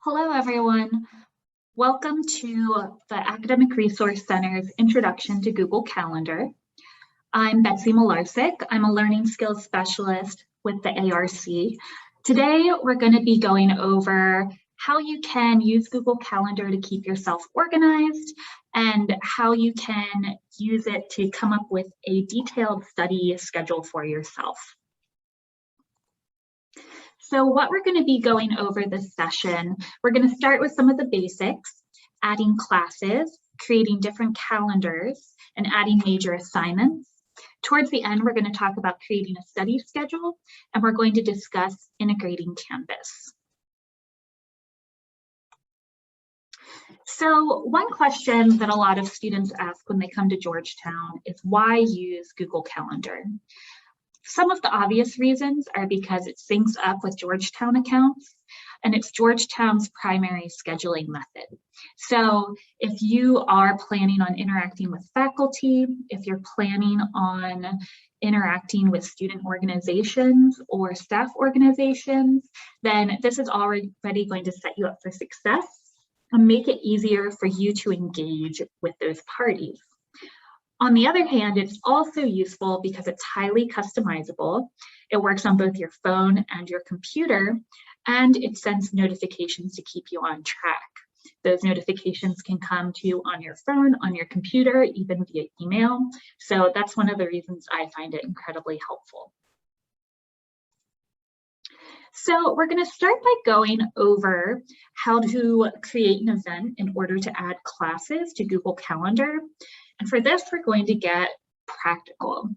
Hello, everyone. Welcome to the Academic Resource Center's Introduction to Google Calendar. I'm Betsy Malarczyk. I'm a Learning Skills Specialist with the ARC. Today, we're going to be going over how you can use Google Calendar to keep yourself organized and how you can use it to come up with a detailed study schedule for yourself. So what we're going to be going over this session, we're going to start with some of the basics, adding classes, creating different calendars, and adding major assignments. Towards the end, we're going to talk about creating a study schedule, and we're going to discuss integrating Canvas. So one question that a lot of students ask when they come to Georgetown is why use Google Calendar? Some of the obvious reasons are because it syncs up with Georgetown accounts and it's Georgetown's primary scheduling method. So if you are planning on interacting with faculty, if you're planning on interacting with student organizations or staff organizations, then this is already going to set you up for success and make it easier for you to engage with those parties. On the other hand, it's also useful because it's highly customizable. It works on both your phone and your computer, and it sends notifications to keep you on track. Those notifications can come to you on your phone, on your computer, even via email. So that's one of the reasons I find it incredibly helpful. So we're going to start by going over how to create an event in order to add classes to Google Calendar. And for this, we're going to get practical.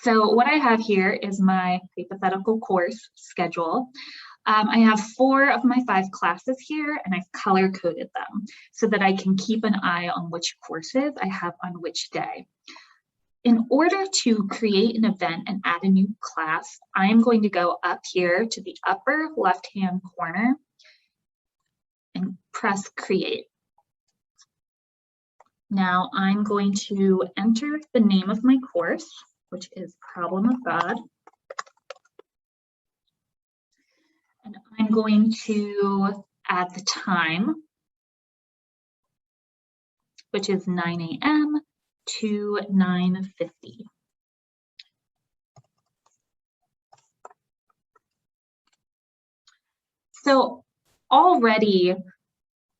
So what I have here is my hypothetical course schedule. I have 4 of my 5 classes here, and I've color-coded them so that I can keep an eye on which courses I have on which day. In order to create an event and add a new class, I am going to go up here to the upper left-hand corner and press Create. Now I'm going to enter the name of my course, which is Problem of God. And I'm going to add the time, which is 9 a.m. to 9:50. So already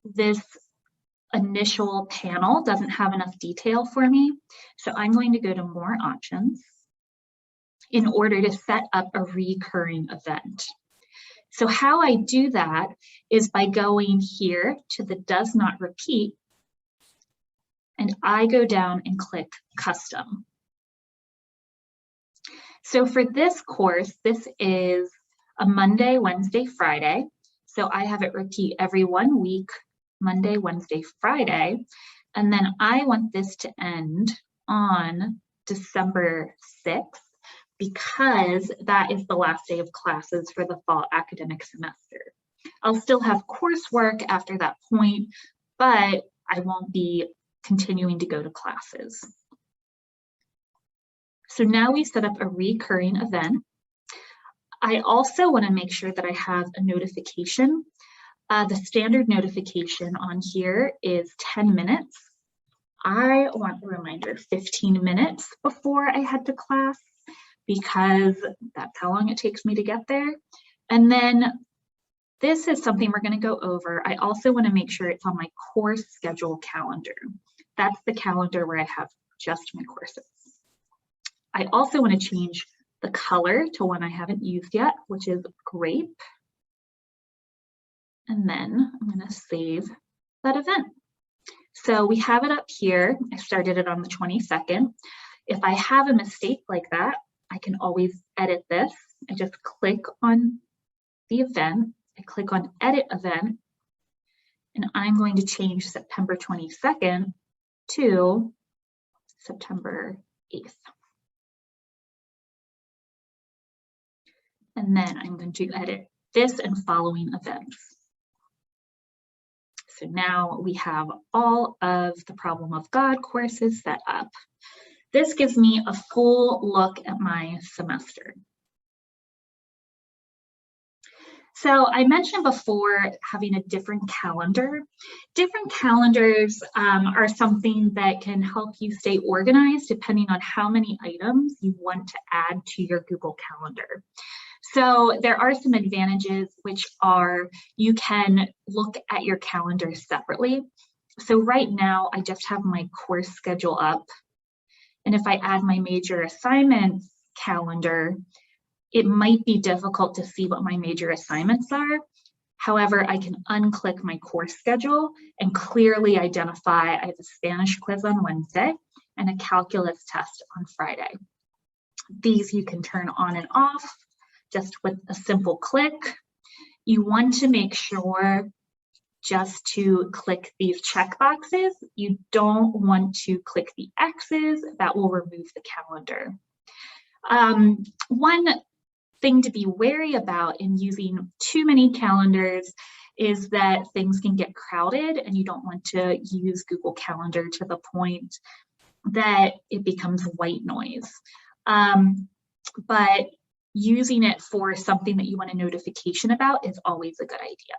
this initial panel doesn't have enough detail for me. So I'm going to go to More Options in order to set up a recurring event. So how I do that is by going here to the Does Not Repeat, and I go down and click Custom. So for this course, this is a Monday, Wednesday, Friday. So I have it repeat every 1 week, Monday, Wednesday, Friday, and then I want this to end on December 6th because that is the last day of classes for the fall academic semester. I'll still have coursework after that point, but I won't be continuing to go to classes. So now we set up a recurring event. I also want to make sure that I have a notification. The standard notification on here is 10 minutes. I want the reminder 15 minutes before I head to class because that's how long it takes me to get there. And then this is something we're going to go over. I also want to make sure it's on my course schedule calendar. That's the calendar where I have just my courses. I also want to change the color to one I haven't used yet, which is grape. And then I'm going to save that event. So we have it up here. I started it on the 22nd. If I have a mistake like that, I can always edit this. I just click on the event. I click on Edit Event, and I'm going to change September 22nd to September 8th. And then I'm going to edit this and following events. So now we have all of the Problem of God courses set up. This gives me a full look at my semester. So I mentioned before having a different calendar. Different calendars are something that can help you stay organized depending on how many items you want to add to your Google Calendar. So there are some advantages, which are you can look at your calendar separately. So right now I just have my course schedule up. And if I add my major assignments calendar, it might be difficult to see what my major assignments are. However, I can unclick my course schedule and clearly identify I have a Spanish quiz on Wednesday and a calculus test on Friday. These you can turn on and off just with a simple click. You want to make sure just to click these check boxes. You don't want to click the X's, that will remove the calendar. One thing to be wary about in using too many calendars is that things can get crowded and you don't want to use Google Calendar to the point that it becomes white noise. But using it for something that you want a notification about is always a good idea.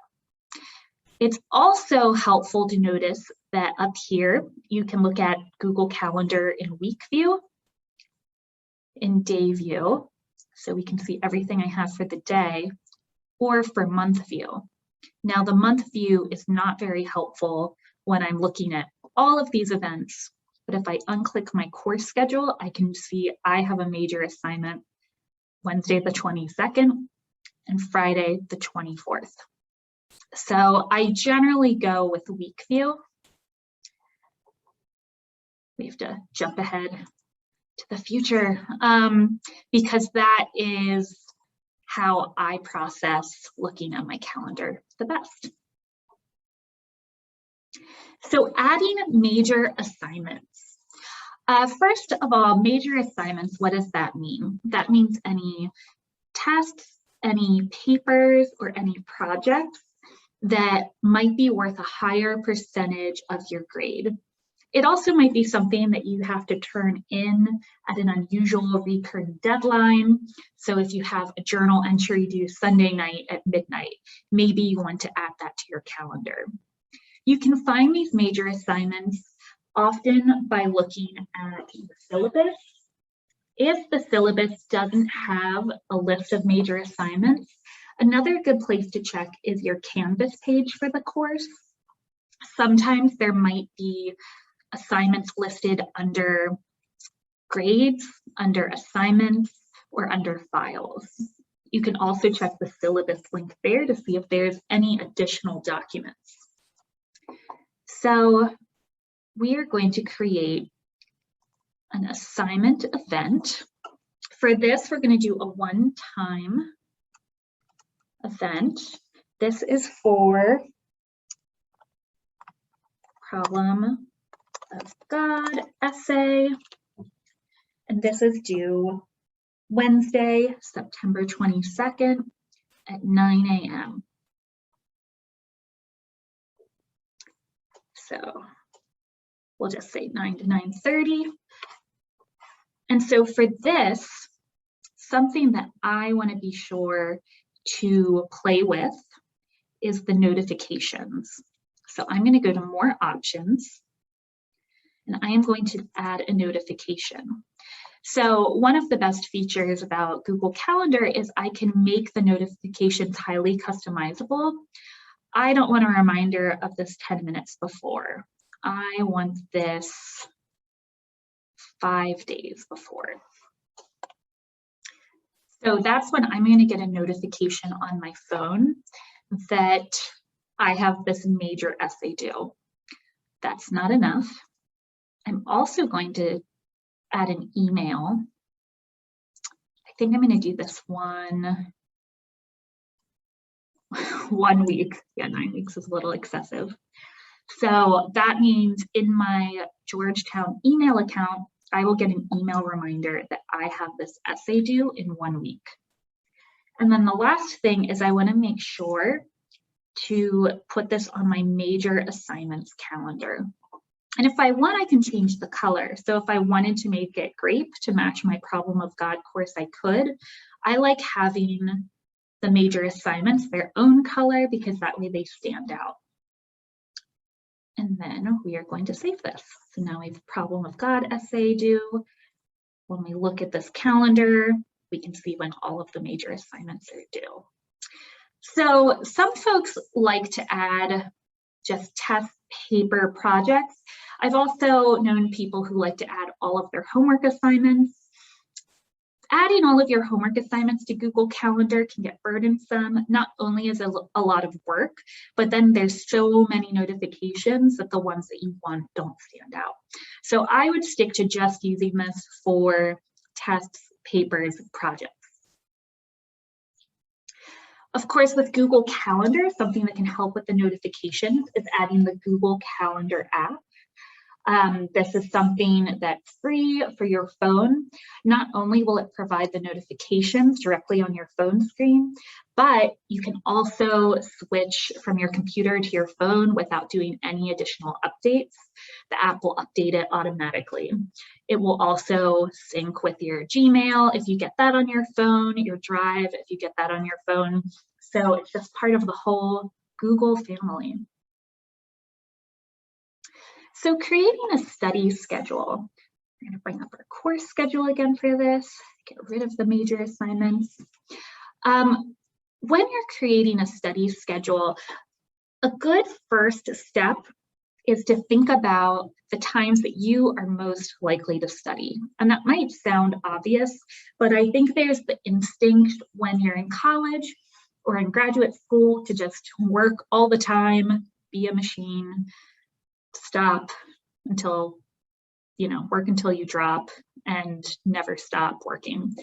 It's also helpful to notice that up here, you can look at Google Calendar in week view, in day view, so we can see everything I have for the day, or for month view. Now the month view is not very helpful when I'm looking at all of these events, but if I unclick my course schedule, I can see I have a major assignment Wednesday the 22nd and Friday the 24th. So I generally go with week view. We have to jump ahead to the future because that is how I process looking at my calendar the best. So adding major assignments. First of all, major assignments, what does that mean? That means any tests, any papers, or any projects that might be worth a higher percentage of your grade. It also might be something that you have to turn in at an unusual recurring deadline. So if you have a journal entry due Sunday night at midnight, maybe you want to add that to your calendar. You can find these major assignments often by looking at the syllabus. If the syllabus doesn't have a list of major assignments, another good place to check is your Canvas page for the course. Sometimes there might be assignments listed under grades, under assignments, or under files. You can also check the syllabus link there to see if there's any additional documents. So we are going to create an assignment event. For this, we're going to do a one-time event. This is for Problem of God essay, and this is due Wednesday, September 22nd at 9 a.m. So we'll just say 9 to 9:30. And so for this, something that I want to be sure to play with is the notifications. So I'm going to go to more options, and I am going to add a notification. So one of the best features about Google Calendar is I can make the notifications highly customizable. I don't want a reminder of this 10 minutes before. I want this 5 days before. So that's when I'm going to get a notification on my phone that I have this major essay due. That's not enough. I'm also going to add an email. I think I'm going to do this one week. Yeah, 9 weeks is a little excessive. So that means in my Georgetown email account, I will get an email reminder that I have this essay due in 1 week. And then the last thing is I want to make sure to put this on my major assignments calendar. And if I want, I can change the color. So if I wanted to make it grape to match my Problem of God course, I could. I like having the major assignments their own color because that way they stand out. And then we are going to save this. So now we have problem of God essay due. When we look at this calendar, we can see when all of the major assignments are due. So some folks like to add just test paper projects. I've also known people who like to add all of their homework assignments. Adding all of your homework assignments to Google Calendar can get burdensome. Not only is it a lot of work, but then there's so many notifications that the ones that you want don't stand out. So I would stick to just using this for tests, papers, projects. Of course, with Google Calendar, something that can help with the notifications is adding the Google Calendar app. This is something that's free for your phone. Not only will it provide the notifications directly on your phone screen, but you can also switch from your computer to your phone without doing any additional updates. The app will update it automatically. It will also sync with your Gmail if you get that on your phone, your Drive if you get that on your phone. So it's just part of the whole Google family. So creating a study schedule. I'm going to bring up our course schedule again for this, get rid of the major assignments. When you're creating a study schedule, a good first step is to think about the times that you are most likely to study. And that might sound obvious, but I think there's the instinct when you're in college or in graduate school to just work all the time, be a machine, stop until, work until you drop and never stop working.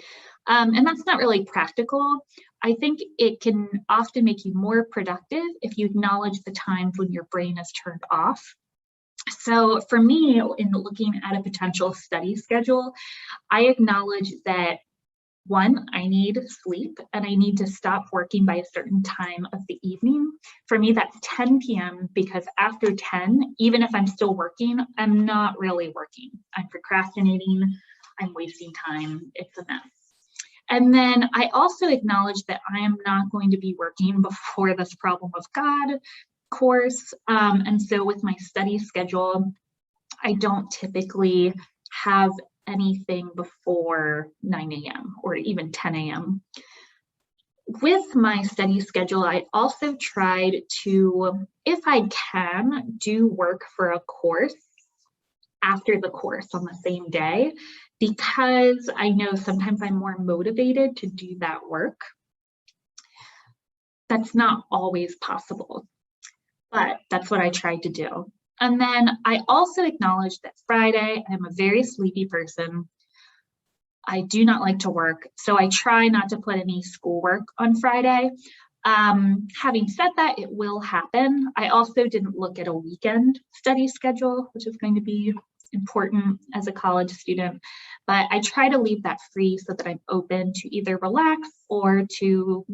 And that's not really practical. I think it can often make you more productive if you acknowledge the times when your brain is turned off. So for me, in looking at a potential study schedule, I acknowledge that one, I need sleep and I need to stop working by a certain time of the evening. For me, that's 10 p.m. because after 10, even if I'm still working, I'm not really working. I'm procrastinating, I'm wasting time, it's a mess. And then I also acknowledge that I am not going to be working before this problem of God course. And so with my study schedule, I don't typically have anything before 9 a.m. or even 10 a.m. With my study schedule, I also tried to, if I can, do work for a course after the course on the same day, because I know sometimes I'm more motivated to do that work. That's not always possible, but that's what I tried to do. And then I also acknowledge that Friday, I'm a very sleepy person. I do not like to work, so I try not to put any schoolwork on Friday. Having said that, it will happen. I also didn't look at a weekend study schedule, which is going to be important as a college student, but I try to leave that free so that I'm open to either relax or to,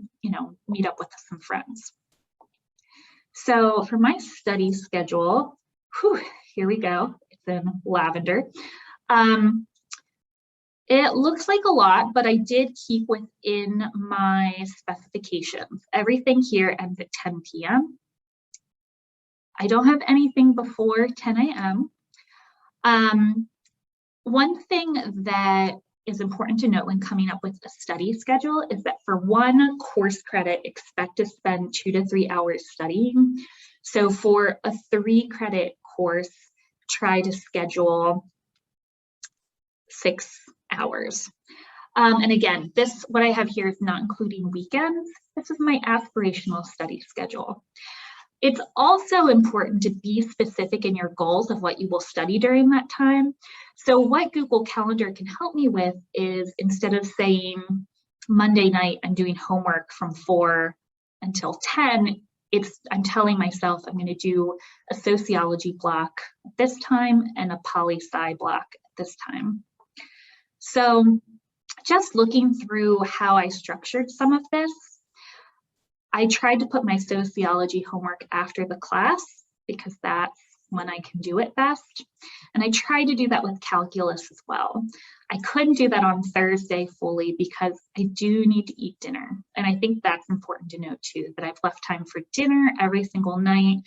meet up with some friends. So for my study schedule, here we go. It's in lavender. It looks like a lot, but I did keep within my specifications. Everything here ends at 10 p.m. I don't have anything before 10 a.m. One thing that is important to note when coming up with a study schedule is that for one course credit, expect to spend 2 to 3 hours studying. So for a 3-credit course, try to schedule 6 hours. And again, what I have here is not including weekends. This is my aspirational study schedule. It's also important to be specific in your goals of what you will study during that time. So what Google Calendar can help me with is, instead of saying Monday night, I'm doing homework from 4 until 10, I'm telling myself I'm going to do a sociology block at this time and a poli-sci block at this time. So just looking through how I structured some of this, I tried to put my sociology homework after the class because that's when I can do it best. And I try to do that with calculus as well. I couldn't do that on Thursday fully because I do need to eat dinner. And I think that's important to note too, that I've left time for dinner every single night.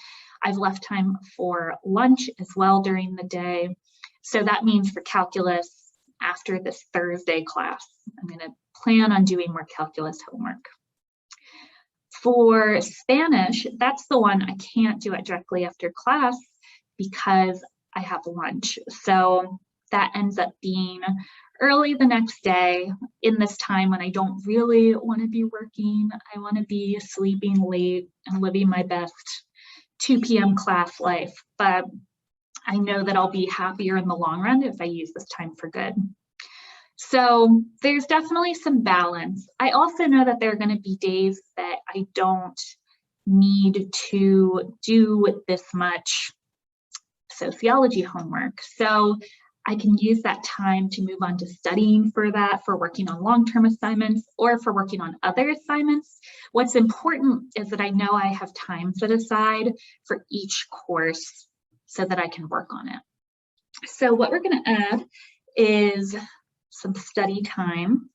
I've left time for lunch as well during the day. So that means for calculus, after this Thursday class, I'm going to plan on doing more calculus homework. For Spanish, that's the one I can't do it directly after class because I have lunch. So that ends up being early the next day in this time when I don't really want to be working. I want to be sleeping late and living my best 2 p.m. class life. But I know that I'll be happier in the long run if I use this time for good. So there's definitely some balance. I also know that there are going to be days that I don't need to do this much sociology homework. So I can use that time to move on to studying for that, for working on long-term assignments, or for working on other assignments. What's important is that I know I have time set aside for each course so that I can work on it. So what we're going to add is some study time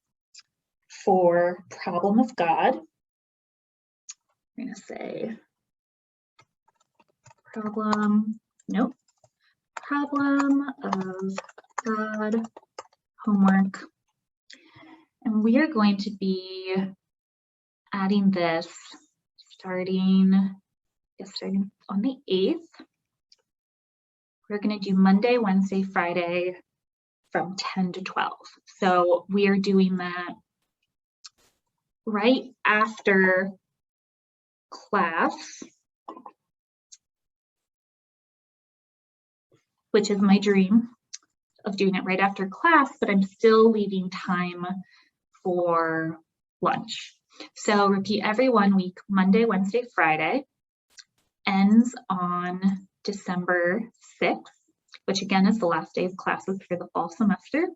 for Problem of God. I'm going to say Problem of God homework. And we are going to be adding this starting on the 8th. We're going to do Monday, Wednesday, Friday from 10 to 12. So we are doing that right after class, which is my dream of doing it right after class, but I'm still leaving time for lunch. So repeat every 1 week, Monday, Wednesday, Friday, ends on December 6th, which again is the last day of classes for the fall semester.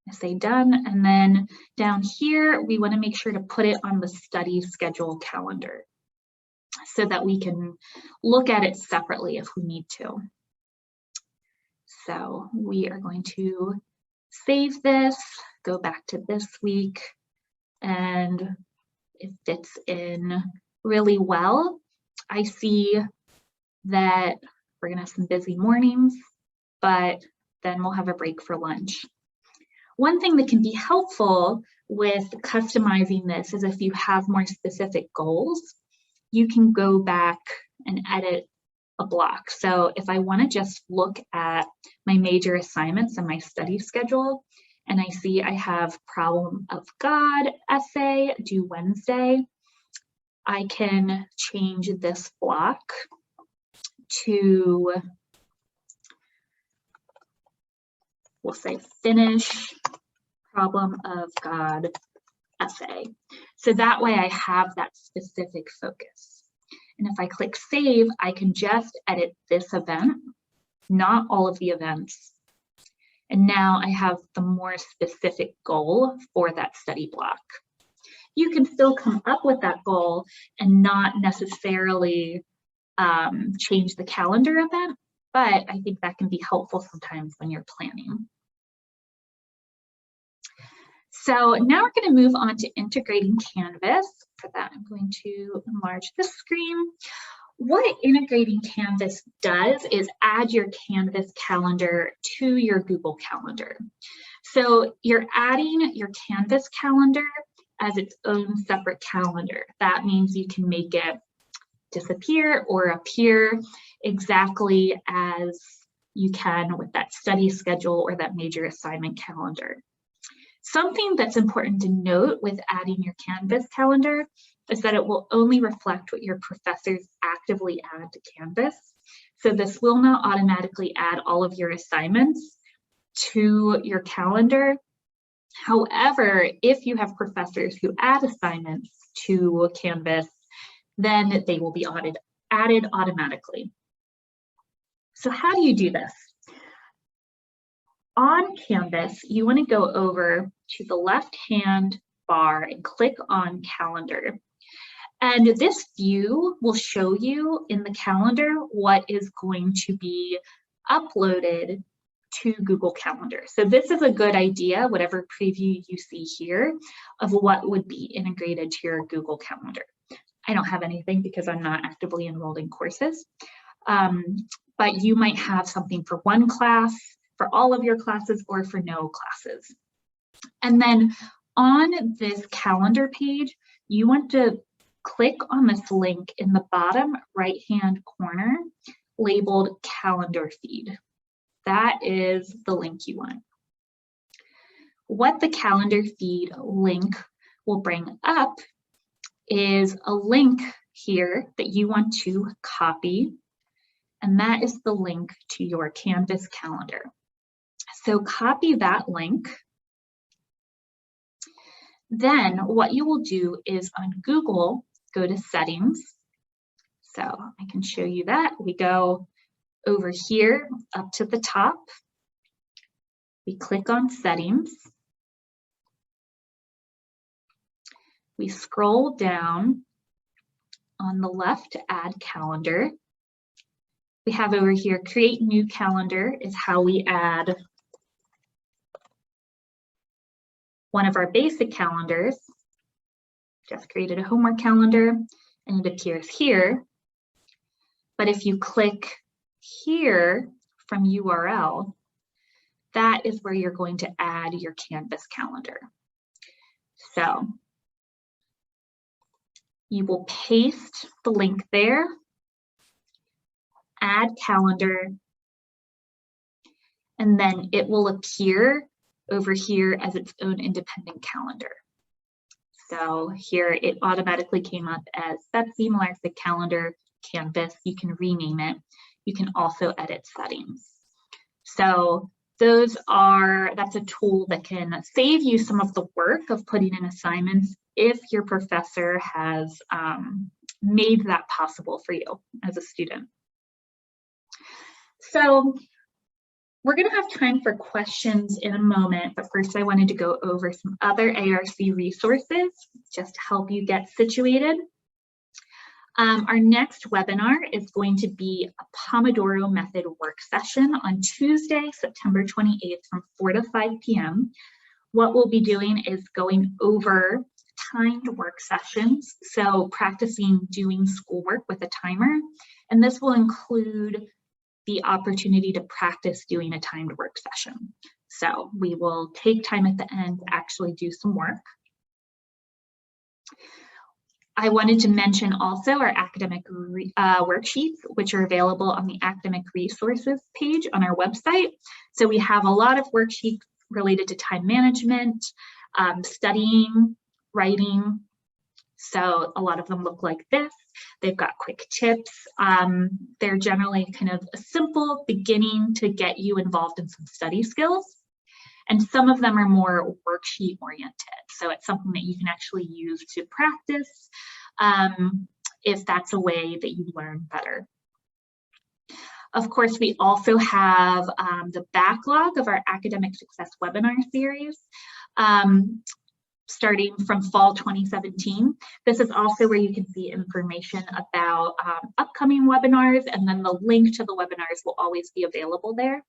I say done, and then down here, we want to make sure to put it on the study schedule calendar so that we can look at it separately if we need to. So we are going to save this, go back to this week, and it fits in really well. I see that we're gonna have some busy mornings, but then we'll have a break for lunch. One thing that can be helpful with customizing this is if you have more specific goals, you can go back and edit a block. So if I want to just look at my major assignments and my study schedule, and I see I have Problem of God essay due Wednesday, I can change this block to, we'll say finish Problem of God essay. So that way I have that specific focus. And if I click save, I can just edit this event, not all of the events. And now I have the more specific goal for that study block. You can still come up with that goal and not necessarily change the calendar event, but I think that can be helpful sometimes when you're planning. So now we're going to move on to integrating Canvas. For that, I'm going to enlarge the screen. What integrating Canvas does is add your Canvas calendar to your Google Calendar. So you're adding your Canvas calendar as its own separate calendar. That means you can make it disappear or appear exactly as you can with that study schedule or that major assignment calendar. Something that's important to note with adding your Canvas calendar is that it will only reflect what your professors actively add to Canvas. So this will not automatically add all of your assignments to your calendar. However, if you have professors who add assignments to Canvas, then they will be added automatically. So how do you do this? On Canvas, you want to go over to the left-hand bar and click on Calendar. And this view will show you in the calendar what is going to be uploaded to Google Calendar. So this is a good idea, whatever preview you see here, of what would be integrated to your Google Calendar. I don't have anything because I'm not actively enrolled in courses, but you might have something for one class, for all of your classes, or for no classes. And then on this calendar page, you want to click on this link in the bottom right-hand corner labeled Calendar Feed. That is the link you want. What the Calendar Feed link will bring up is a link here that you want to copy, and that is the link to your Canvas calendar. So copy that link. Then what you will do is on Google, go to Settings. So I can show you that. We go over here up to the top. We click on Settings. We scroll down on the left to add calendar. We have over here, create new calendar is how we add one of our basic calendars. Just created a homework calendar and it appears here. But if you click here from URL, that is where you're going to add your Canvas calendar. So you will paste the link there, add calendar, and then it will appear over here as its own independent calendar. So here it automatically came up as Betsy Malarczyk Calendar Canvas. You can rename it. You can also edit settings. So that's a tool that can save you some of the work of putting in assignments if your professor has made that possible for you as a student. So we're going to have time for questions in a moment, but first I wanted to go over some other ARC resources just to help you get situated. Our next webinar is going to be a Pomodoro Method work session on Tuesday, September 28th from 4 to 5 p.m. What we'll be doing is going over timed work sessions, so practicing doing schoolwork with a timer, and this will include the opportunity to practice doing a timed work session. So we will take time at the end to actually do some work. I wanted to mention also our academic worksheets, which are available on the academic resources page on our website. So we have a lot of worksheets related to time management, studying, writing. So a lot of them look like this. They've got quick tips. They're generally kind of a simple beginning to get you involved in some study skills. And some of them are more worksheet oriented. So it's something that you can actually use to practice if that's a way that you learn better. Of course, we also have the backlog of our academic success webinar series. Starting from fall 2017. This is also where you can see information about upcoming webinars, and then the link to the webinars will always be available there.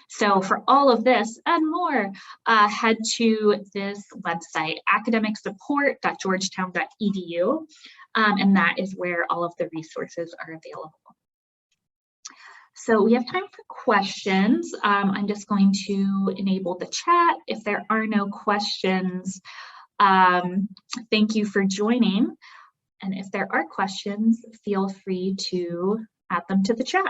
So for all of this and more, head to this website, academicsupport.georgetown.edu, and that is where all of the resources are available. So we have time for questions. I'm just going to enable the chat. If there are no questions, thank you for joining. And if there are questions, feel free to add them to the chat.